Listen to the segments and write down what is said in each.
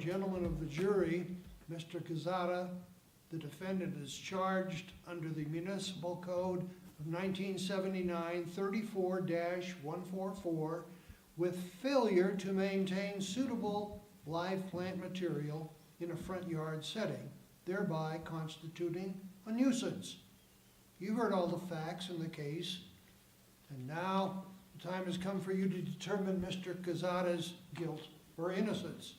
gentlemen of the jury, Mr. Quezada, the defendant, is charged under the Municipal Code of 1979, 34-144, with failure to maintain suitable live plant material in a front yard setting, thereby constituting a nuisance. You heard all the facts in the case, and now the time has come for you to determine Mr. Quezada's guilt or innocence.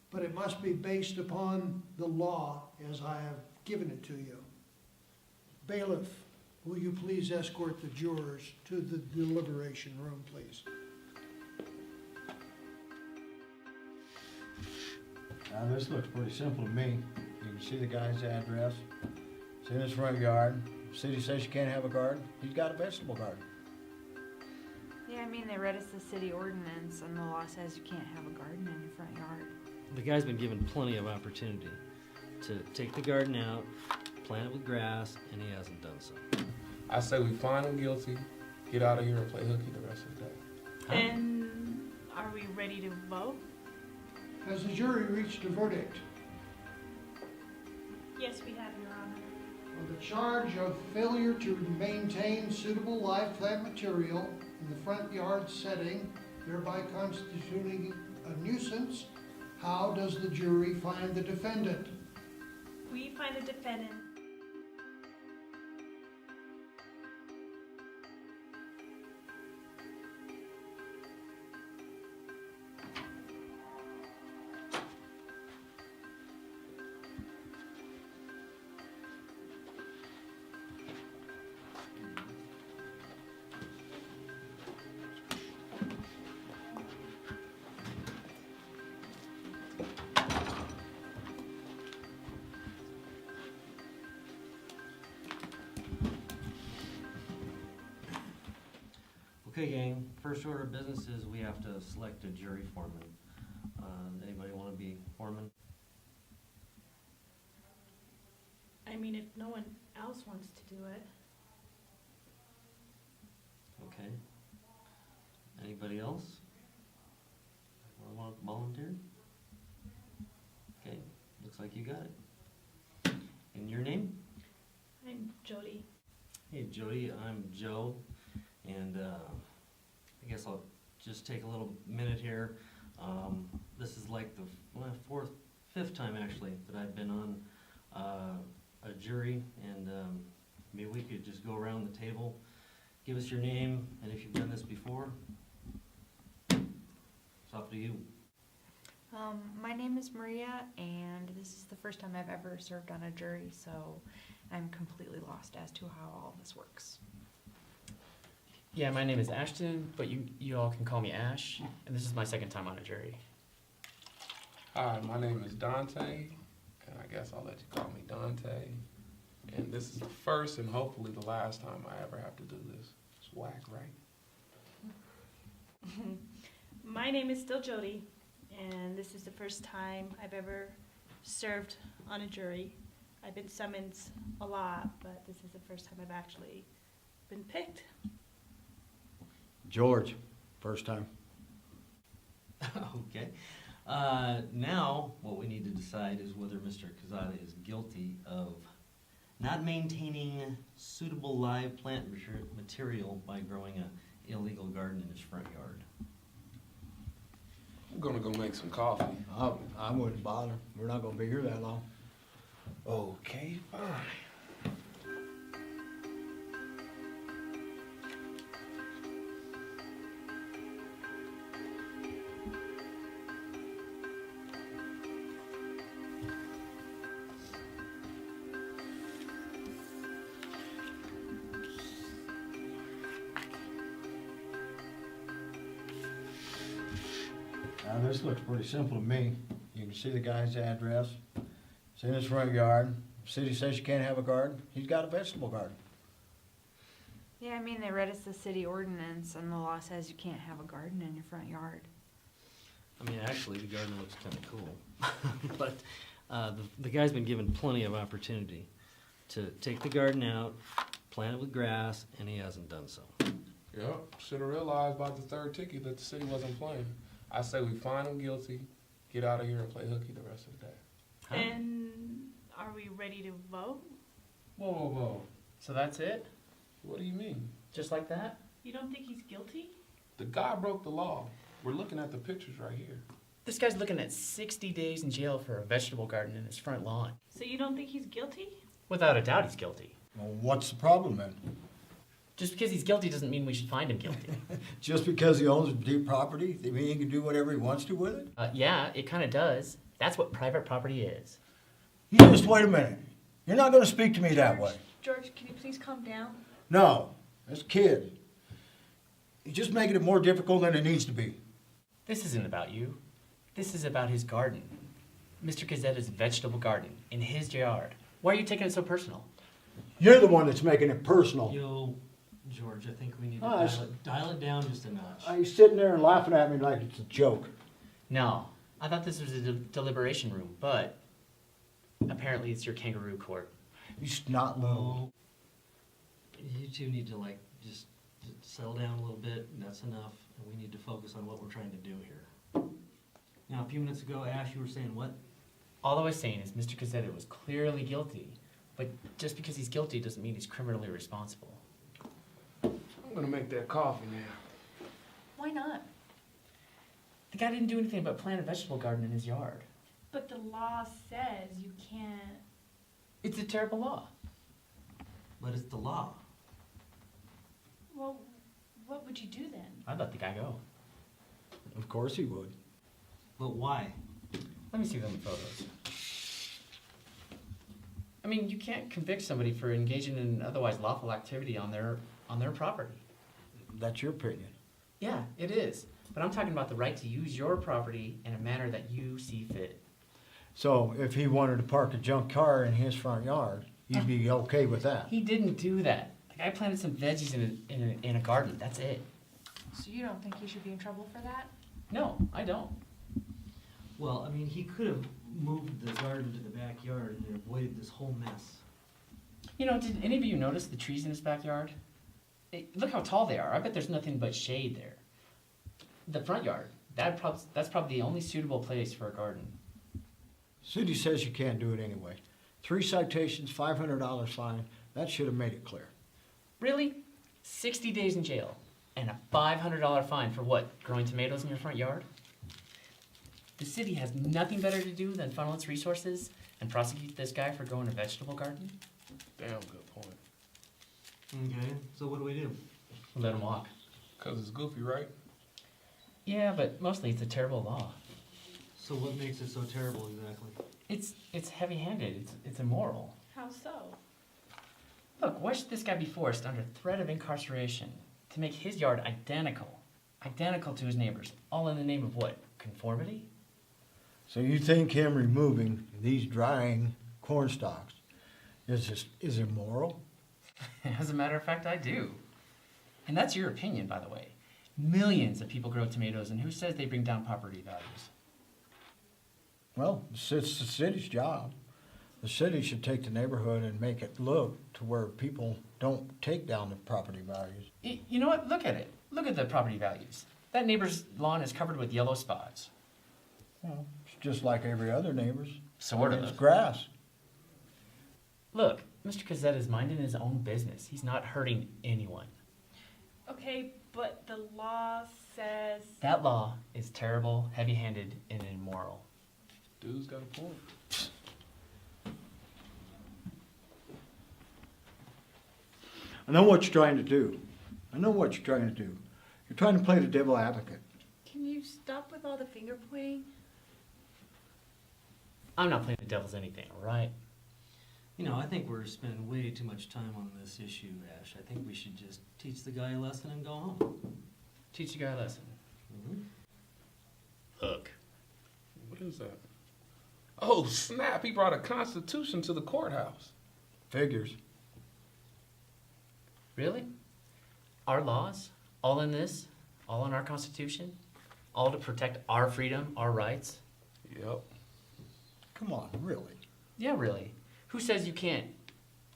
But it must be based upon the law as I have given it to you. Bailiff, will you please escort the jurors to the deliberation room, please? Now, this looks pretty simple to me. You can see the guy's address. It's in his front yard. The city says you can't have a garden. He's got a vegetable garden. Yeah, I mean, they read us the city ordinance, and the law says you can't have a garden in your front yard. The guy's been given plenty of opportunity to take the garden out, plant it with grass, and he hasn't done so. I say we find him guilty, get out of here and play hooky the rest of the day. And are we ready to vote? Has the jury reached a verdict Yes, we have, Your Honor. on the charge of failure to maintain suitable live plant material in the front yard setting, thereby constituting a nuisance? How does the jury find the defendant? We find the defendant Okay, gang, first order of business is we have to select a jury foreman. Anybody want to be foreman? I mean, if no one else wants to do it. Okay. Anybody else? Want to volunteer? Okay, looks like you got it. And your name? I'm Jody. Hey Jody, I'm Joe, and I guess I'll just take a little minute here. This is like the fifth time actually that I've been on a jury, and maybe we could just go around the table, give us your name, and if you've done this before, it's up to you. My name is Maria, and this is the first time I've ever served on a jury, so I'm completely lost as to how all this works. Yeah, my name is Ashton, but you all can call me Ash, and this is my second time on a jury. Hi, my name is Dante, and I guess I'll let you call me Dante. And this is the first and hopefully the last time I ever have to do this. It's whack, right? My name is still Jody, and this is the first time I've ever served on a jury. I've been summoned a lot, but this is the first time I've actually been picked. George, first time. Okay. Now, what we need to decide is whether Mr. Quezada is guilty of not maintaining suitable live plant material by growing an illegal garden in his front yard. I'm gonna go make some coffee. I wouldn't bother. We're not gonna be here that long. Okay, fine. Now, this looks pretty simple to me. You can see the guy's address. It's in his front yard. The city says you can't have a garden. He's got a vegetable garden. Yeah, I mean, they read us the city ordinance, and the law says you can't have a garden in your front yard. I mean, actually, the garden looks kind of cool. But the guy's been given plenty of opportunity to take the garden out, plant it with grass, and he hasn't done so. Yep, should have realized by the third ticket that the city wasn't playing. I say we find him guilty, get out of here and play hooky the rest of the day. Huh? And are we ready to vote? Whoa, whoa, whoa. So that's it? What do you mean? Just like that? You don't think he's guilty? The guy broke the law. We're looking at the pictures right here. This guy's looking at 60 days in jail for a vegetable garden in his front lawn. So you don't think he's guilty? Without a doubt, he's guilty. Well, what's the problem then? Just because he's guilty doesn't mean we should find him guilty. Just because he owns deep property, they mean he can do whatever he wants to with it? Yeah, it kind of does. That's what private property is. You just wait a minute. You're not gonna speak to me that way. George, can you please calm down? No, this kid. He's just making it more difficult than it needs to be. This isn't about you. This is about his garden. Mr. Gazetta's vegetable garden in his yard. Why are you taking it so personal? You're the one that's making it personal. Yo, George, I think we need to Oh, it's- dial it down just a notch. He's sitting there and laughing at me like it's a joke. No, I thought this was a deliberation room, but apparently it's your kangaroo court. He's not little. Well, you two need to just settle down a little bit, and that's enough, and we need to focus on what we're trying to do here. Now, a few minutes ago, Ash, you were saying what? All I was saying is Mr. Gazetta was clearly guilty, but just because he's guilty doesn't mean he's criminally responsible. I'm gonna make that coffee now. Why not? The guy didn't do anything but plant a vegetable garden in his yard. But the law says you can't. It's a terrible law. But it's the law. Well, what would you do then? I'd let the guy go. Of course he would. But why? Let me see them photos. I mean, you can't convict somebody for engaging in otherwise lawful activity on their property. That's your opinion. Yeah, it is. But I'm talking about the right to use your property in a manner that you see fit. So if he wanted to park a junk car in his front yard, you'd be okay with that? He didn't do that. The guy planted some veggies in a garden. That's it. So you don't think he should be in trouble for that? No, I don't. Well, I mean, he could have moved the garden to the backyard and avoided this whole mess. You know, did any of you notice the trees in his backyard? Look how tall they are. I bet there's nothing but shade there. The front yard, that's probably the only suitable place for a garden. City says you can't do it anyway. 3 citations, $500 fine. That should have made it clear. Really? 60 days in jail and a $500 fine for what? Growing tomatoes in your front yard? The city has nothing better to do than funnel its resources and prosecute this guy for growing a vegetable garden? Damn good point. Okay, so what do we do? We'll let him walk. Cause it's goofy, right? Yeah, but mostly it's a terrible law. So what makes it so terrible exactly? It's heavy-handed. It's immoral. How so? Look, why should this guy be forced under threat of incarceration to make his yard identical to his neighbor's, all in the name of what? Conformity? So you think him removing these drying corn stalks is immoral? As a matter of fact, I do. And that's your opinion, by the way. Millions of people grow tomatoes, and who says they bring down property values? Well, it's the city's job. The city should take the neighborhood and make it look to where people don't take down the property values. You know what? Look at it. Look at the property values. That neighbor's lawn is covered with yellow spots. Well, it's just like every other neighbor's. Sort It's of. grass. Look, Mr. Cazzetta is minding his own business. He's not hurting anyone. Okay, but the law says. That law is terrible, heavy-handed, and immoral. Dude's got a point. I know what you're trying to do. You're trying to play the devil advocate. Can you stop with all the finger pointing? I'm not playing the devil's anything, all right? You know, I think we're spending way too much time on this issue, Ash. I think we should just teach the guy a lesson and go home. Teach the guy a lesson. Look. What is that? Oh, snap. He brought a constitution to the courthouse. Figures. Really? Our laws? All in this? All in our Constitution? All to protect our freedom, our rights? Yep. Come on, really? Yeah, really. Who says you can't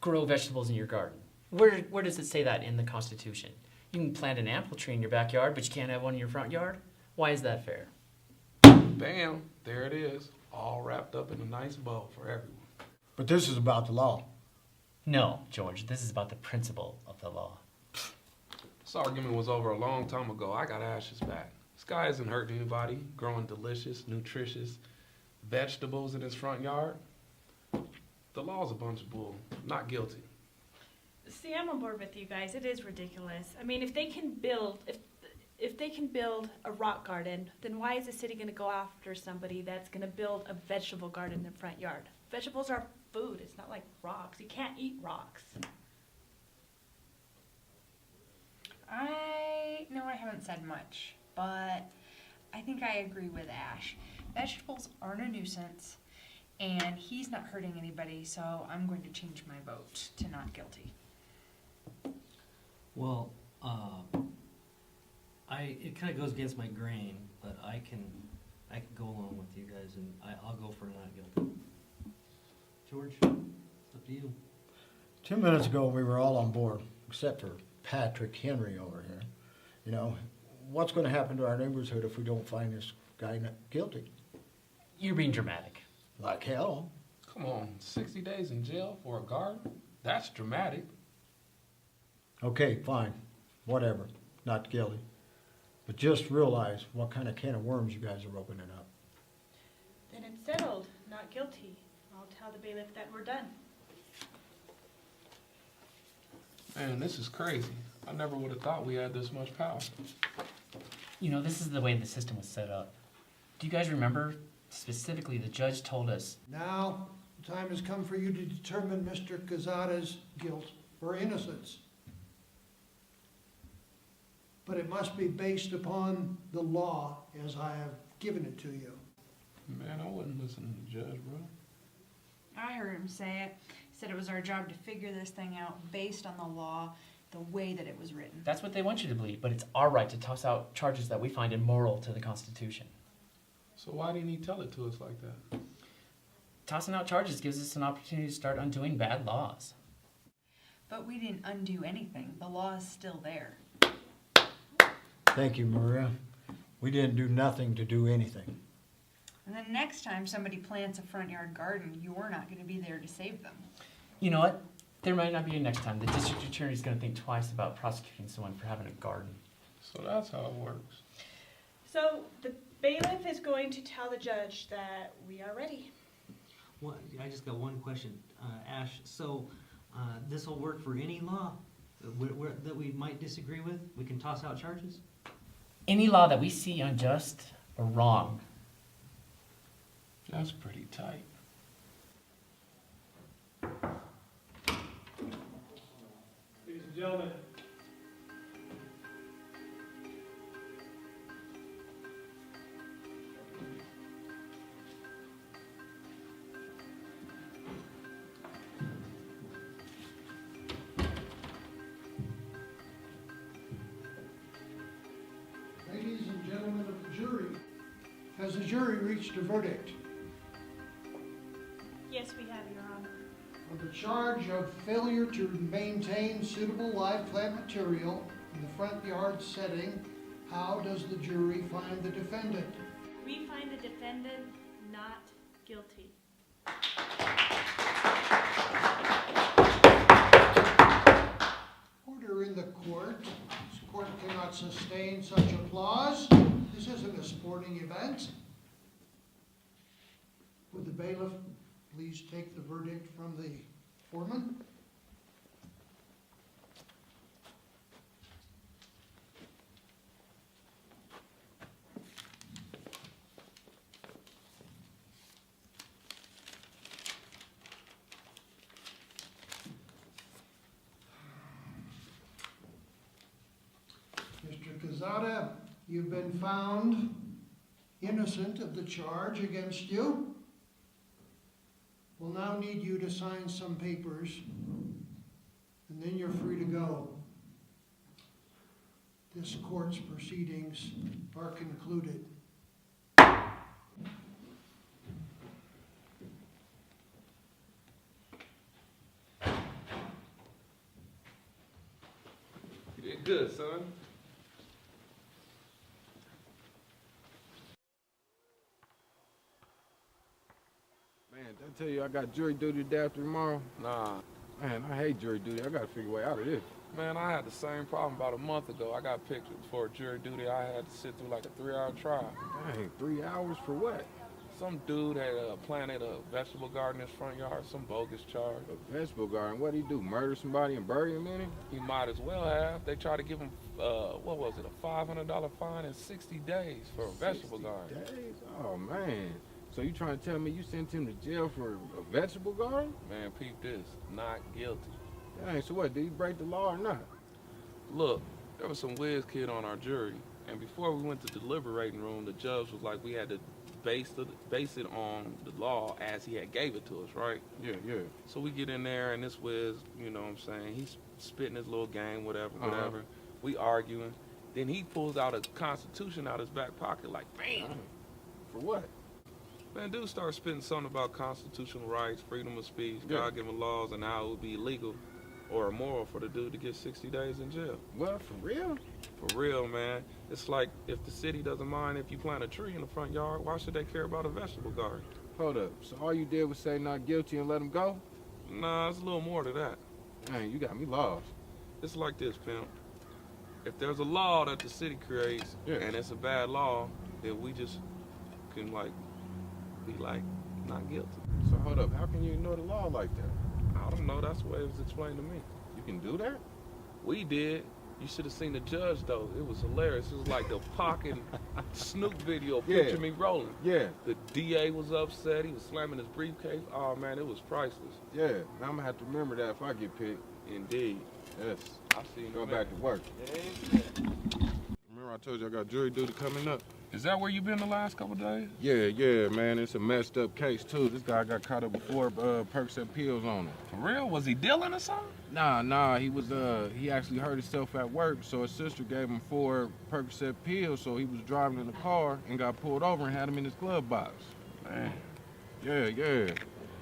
grow vegetables in your garden? Where does it say that in the Constitution? You can plant an apple tree in your backyard, but you can't have one in your front yard? Why is that fair? bam, there it is, all wrapped up in a nice bow for everyone. But this is about the law. No, George, this is about the principle of the law. This argument was over a long time ago. I got Ash's back. This guy isn't hurting anybody, growing delicious, nutritious vegetables in his front yard. The law's a bunch of bull. Not guilty. See, I'm on board with you guys. It is ridiculous. I mean, if they can build a rock garden, then why is the city going to go after somebody that's going to build a vegetable garden in the front yard? Vegetables are food. It's not like rocks. You can't eat rocks. I know I haven't said much, but I think I agree with Ash. Vegetables aren't a nuisance, and he's not hurting anybody, so I'm going to change my vote to not guilty. Well, it kind of goes against my grain, but I can go along with you guys, and I'll go for not guilty. George, it's up to you. 2 minutes ago, we were all on board, except for Patrick Henry over here. You know, what's going to happen to our neighborhood if we don't find this guy not guilty? You're being dramatic. Like hell. Come on, 60 days in jail for a garden? That's dramatic. Okay, fine, whatever, not guilty. But just realize what kind of can of worms you guys are opening up. Then it's settled. Not guilty. I'll tell the bailiff that we're done. Man, this is crazy. I never would have thought we had this much power. You know, this is the way the system was set up. Do you guys remember? Specifically, the judge told us, Now, the time has come for you to determine Mr. Quezada's guilt or innocence. But it must be based upon the law as I have given it to you. Man, I wasn't listening to the judge, bro. I heard him say it. He said it was our job to figure this thing out based on the law, the way that it was written. that's what they want you to believe, but it's our right to toss out charges that we find immoral to the Constitution. So why didn't he tell it to us like that? Tossing out charges gives us an opportunity to start undoing bad laws. But we didn't undo anything. The law is still there. Thank you, Maria. We didn't do nothing to do anything. And then next time somebody plants a front yard garden, you're not going to be there to save them. You know what? There might not be a next time. The district attorney's going to think twice about prosecuting someone for having a garden. So that's how it works. So the bailiff is going to tell the judge that we are ready. What, I just got one question, Ash. So this will work for any law that we might disagree with? We can toss out charges? Any law that we see unjust or wrong. That's pretty tight. Ladies and gentlemen, Ladies and gentlemen of the jury, has the jury reached a verdict Yes, we have, Your Honor. on the charge of failure to maintain suitable live plant material in the front yard setting? How does the jury find the defendant? We find the defendant not guilty. Order in the court. This court cannot sustain such applause. This isn't a sporting event. Would the bailiff please take the verdict from the foreman? Mr. Quezada, you've been found innocent of the charge against you. We'll now need you to sign some papers, and then you're free to go. This court's proceedings are concluded. You did good, son. I tell you, I got jury duty the day after tomorrow. Nah, Man, I hate jury duty. I gotta figure a way out of this. man, I had the same problem about a month ago. I got picked for jury duty. I had to sit through like a 3-hour trial. Dang, 3 hours for what? Some dude had planted a vegetable garden in his front yard, some bogus charge. A vegetable garden. What'd he do? Murder somebody and bury him in it? He might as well have. They tried to give him, what was it, a $500 fine in 60 days for a vegetable 60 garden. days? Oh, man. So you trying to tell me you sent him to jail for a vegetable garden? Man, peep this, not guilty. Dang, so what, did he break the law or not? Look, there was some whiz kid on our jury, and before we went to the deliberating room, the judge was like, we had to base it on the law as he had gave it to us, right? Yeah, yeah. So we get in there, and this whiz, you know what I'm saying, he's spitting his little game, whatever. We arguing. Then he pulls out a constitution out his back pocket, like, bam! Dang. For what? Man, dude started spitting something about constitutional rights, freedom of speech, Yeah. God-given laws, and how it would be illegal or immoral for the dude to get 60 days in jail. What, for real? For real, man. It's like, if the city doesn't mind if you plant a tree in the front yard, why should they care about a vegetable garden? Hold up. So all you did was say not guilty and let him go? Nah, it's a little more to that. Dang, you got me lost. It's like this, pimp. If there's a law that the city creates, Yeah. and it's a bad law, then we just can, like, be like, not guilty. So hold up. How can you ignore the law like that? I don't know, that's the way it was explained to me. You can do that? We did. You should have seen the judge, though. It was hilarious. It was like the Pac and Snoop video, Yeah. Picture Me Rolling. Yeah, The DA was upset. He was slamming his briefcase. Oh, man, it was priceless. yeah. Now I'm gonna have to remember that if I get picked. Indeed. Yes. I see you. Go back to work. Remember I told you I got jury duty coming up? Is that where you been the last couple days? Yeah, man. It's a messed up case too. This guy got caught up before Percocet pills on him. For real? Was he dealing or something? Nah. He actually hurt himself at work, so his sister gave him 4 Percocet pills. So he was driving in the car and got pulled over and had him in his glove box. Man. Yeah.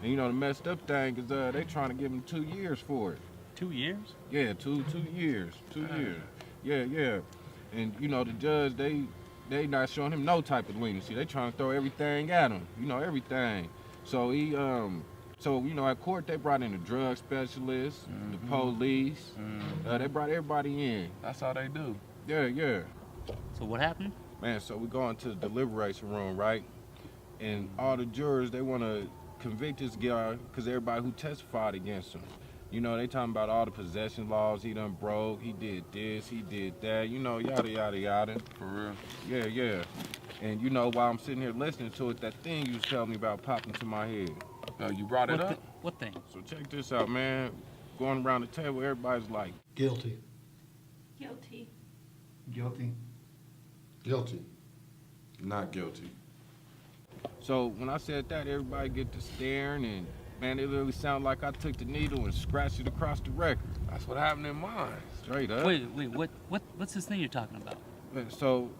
And you know the messed up thing is they trying to give him 2 years for it. 2 years? Yeah, 2 years. 2 years. Yeah. And you know the judge they not showing him no type of leniency. They trying to throw everything at him. You know everything. So he so you know at court they brought in the drug specialist, the police. They brought everybody in. That's how they do. Yeah. So what happened? Man, so we go into the deliberation room, right? And all the jurors, they want to convict this guy because everybody who testified against him. You know, they talking about all the possession laws he done broke, he did this, he did that, you know, yada. For real. Yeah. And you know, while I'm sitting here listening to it, that thing you was telling me about popped into my head. You brought it What, up? what thing? So check this out, man. Going around the table, everybody's like, Guilty. Guilty. Guilty. Guilty. Not guilty. so when I said that, everybody get to staring and, man, it literally sounded like I took the needle and scratched it across the record. That's what happened in mine. Straight up. Wait, what's this thing you're talking about? So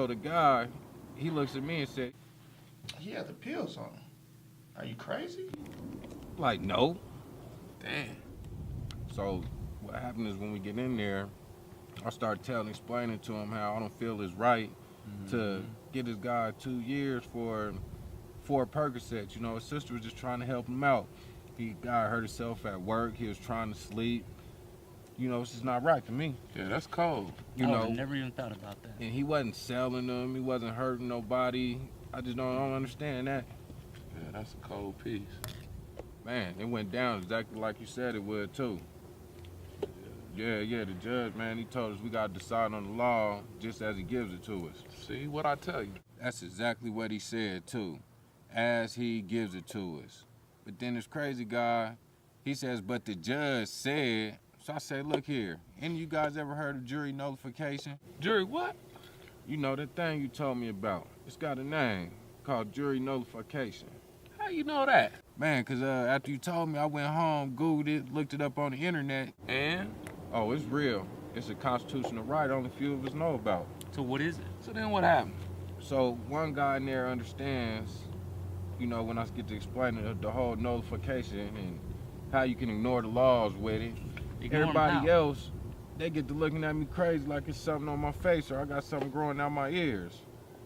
the guy, he looks at me and said, He had the pills on him. Are you crazy? like, no. Damn. So what happened is when we get in there, I start explaining to him how I don't feel it's right to get this guy 2 years for 4 Percocets. You know, his sister was just trying to help him out. Guy hurt himself at work. He was trying to sleep. You know, it's just not right to me. Yeah, that's cold. You I know, never even thought about that. and he wasn't selling them. He wasn't hurting nobody. I just don't understand that. Yeah, that's a cold piece. Man, it went down exactly like you said it would too. Yeah, the judge, man, he told us we gotta decide on the law just as he gives it to us. See what I tell you? That's exactly what he said too, as he gives it to us. But then this crazy guy, he says, but the judge said, so I say, look here, any of you guys ever heard of jury nullification? Jury, what? You know that thing you told me about. It's got a name called jury nullification. How you know that? Man, cause after you told me, I went home, Googled it, looked it up on the internet. And? Oh, it's real. It's a constitutional right only few of us know about. So what is it? So then what happened? So one guy in there understands, you know, when I get to explain the whole nullification and how you can ignore the laws with it. Ignore 'em Everybody how? else, they get to looking at me crazy like it's something on my face or I got something growing out my ears.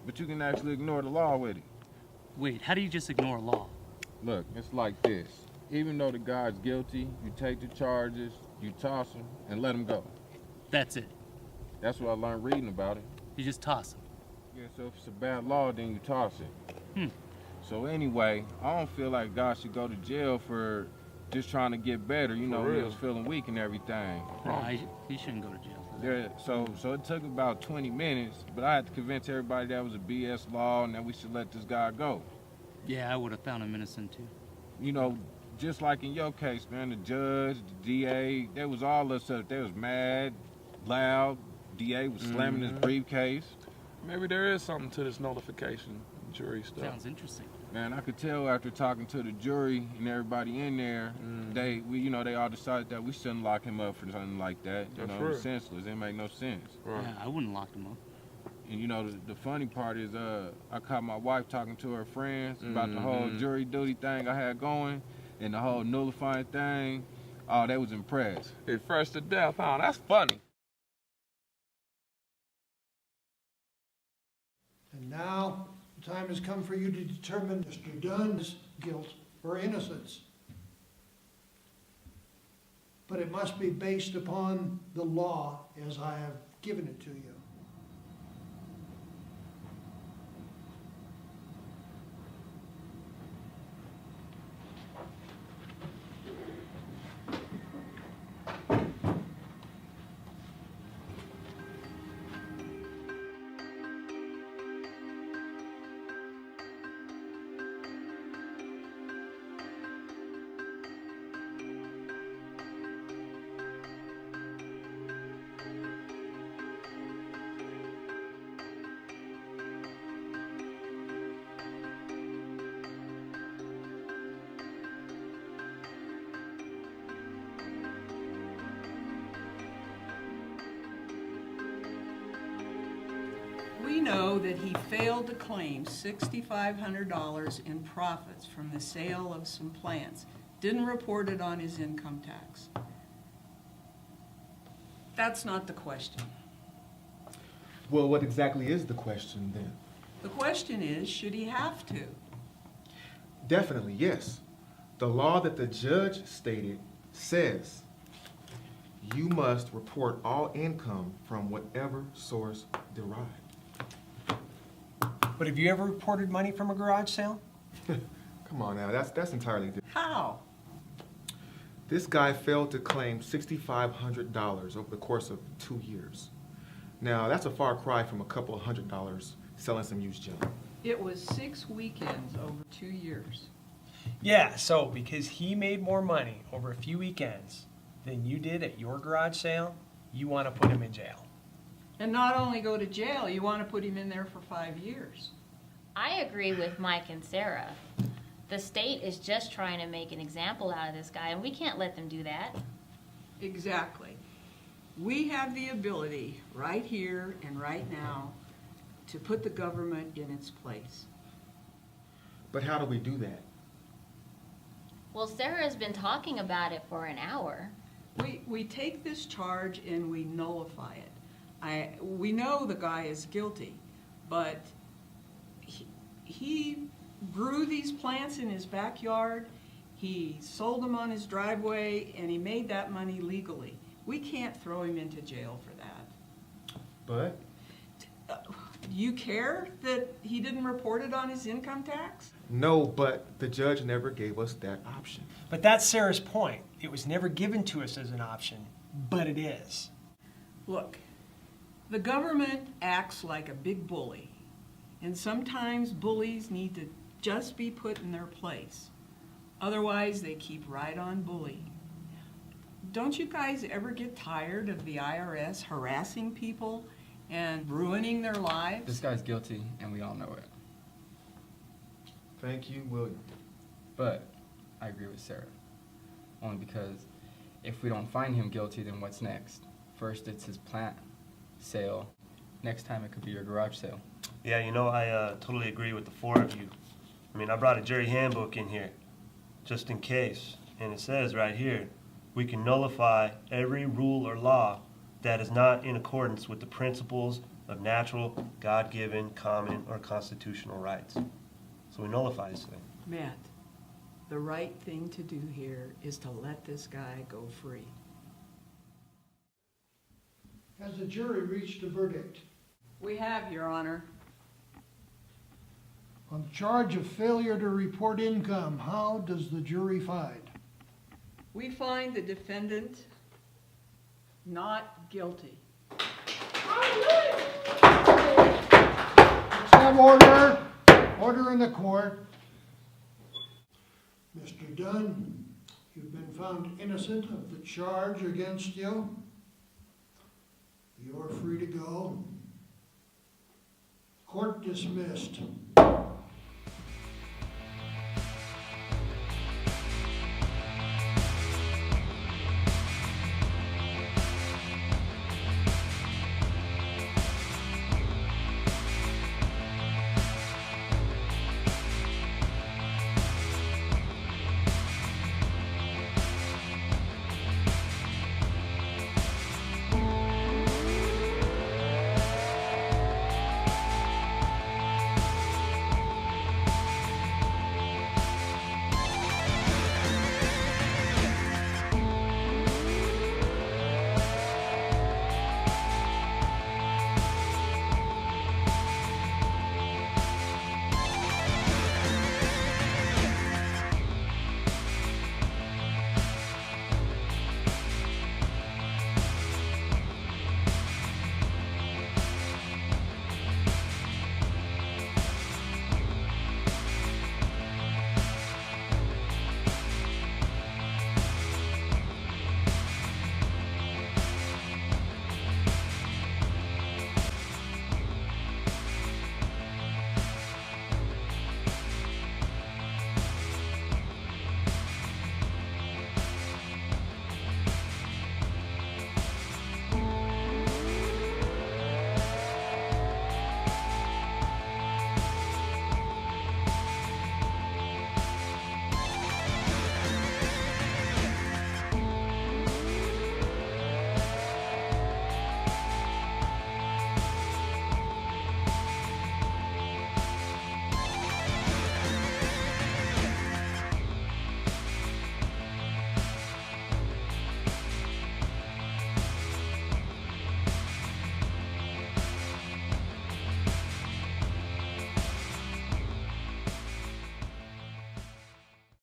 But you can actually ignore the law with it. Wait, how do you just ignore a law? Look, it's like this. Even though the guy's guilty, you take the charges, you toss him, and let him go. That's it. That's what I learned reading about it. You just toss him. Yeah, so if it's a bad law, then you toss it. Hmm. So anyway, I don't feel like God should go to jail for just trying to get better. You know, For he real. was feeling weak and everything. He shouldn't go to jail for that. Yeah, so it took about 20 minutes, but I had to convince everybody that was a BS law and that we should let this guy go. Yeah, I would have found him innocent too. You know, just like in your case, man, the judge, the DA, they was all us up. They was mad, loud. DA was slamming his briefcase. Maybe there is something to this notification jury stuff. Sounds interesting. Man, I could tell after talking to the jury and everybody in there, they all decided that we shouldn't lock him up for something like that. You That's know, it was right. senseless. It made no sense. Right. Yeah, I wouldn't lock him up. And you know, the funny part is, I caught my wife talking to her friends about the whole jury duty thing I had going and the whole nullifying thing. Oh, they was impressed. It fresh to death, huh? That's funny. And now, the time has come for you to determine Mr. Dunn's guilt or innocence. But it must be based upon the law as I have given it to you. We know that he failed to claim $6,500 in profits from the sale of some plants. Didn't report it on his income tax. That's not the question. Well, what exactly is the question then? The question is, should he have to? Definitely, yes. The law that the judge stated says you must report all income from whatever source derived. But have you ever reported money from a garage sale? Come on now, that's entirely different. How? This guy failed to claim $6,500 over the course of 2 years. Now, that's a far cry from a couple of $100 selling some used junk. It was 6 weekends over 2 years. Yeah, so because he made more money over a few weekends than you did at your garage sale, you want to put him in jail. And not only go to jail, you want to put him in there for 5 years. I agree with Mike and Sarah. The state is just trying to make an example out of this guy, and we can't let them do that. Exactly. We have the ability right here and right now to put the government in its place. But how do we do that? Well, Sarah's been talking about it for an hour. We take this charge and we nullify it. We know the guy is guilty, but he grew these plants in his backyard, he sold them on his driveway, and he made that money legally. We can't throw him into jail for that. But? Do you care that he didn't report it on his income tax? No, but the judge never gave us that option. But that's Sarah's point. It was never given to us as an option, but it is. Look, the government acts like a big bully, and sometimes bullies need to just be put in their place. Otherwise, they keep right on bullying. Don't you guys ever get tired of the IRS harassing people and ruining their lives? This guy's guilty, and we all know it. Thank you, William. But I agree with Sarah. Only because if we don't find him guilty, then what's next? First, it's his plant sale. Next time, it could be your garage sale. Yeah, you know, I totally agree with the four of you. I mean, I brought a jury handbook in here, just in case. And it says right here, we can nullify every rule or law that is not in accordance with the principles of natural, God-given, common, or constitutional rights. So we nullify this thing. Matt, the right thing to do here is to let this guy go free. Has the jury reached a verdict? We have, Your Honor. On the charge of failure to report income, how does the jury find? We find the defendant not guilty. Let's have order. Order in the court. Mr. Dunn, you've been found innocent of the charge against you. You're free to go. Court dismissed.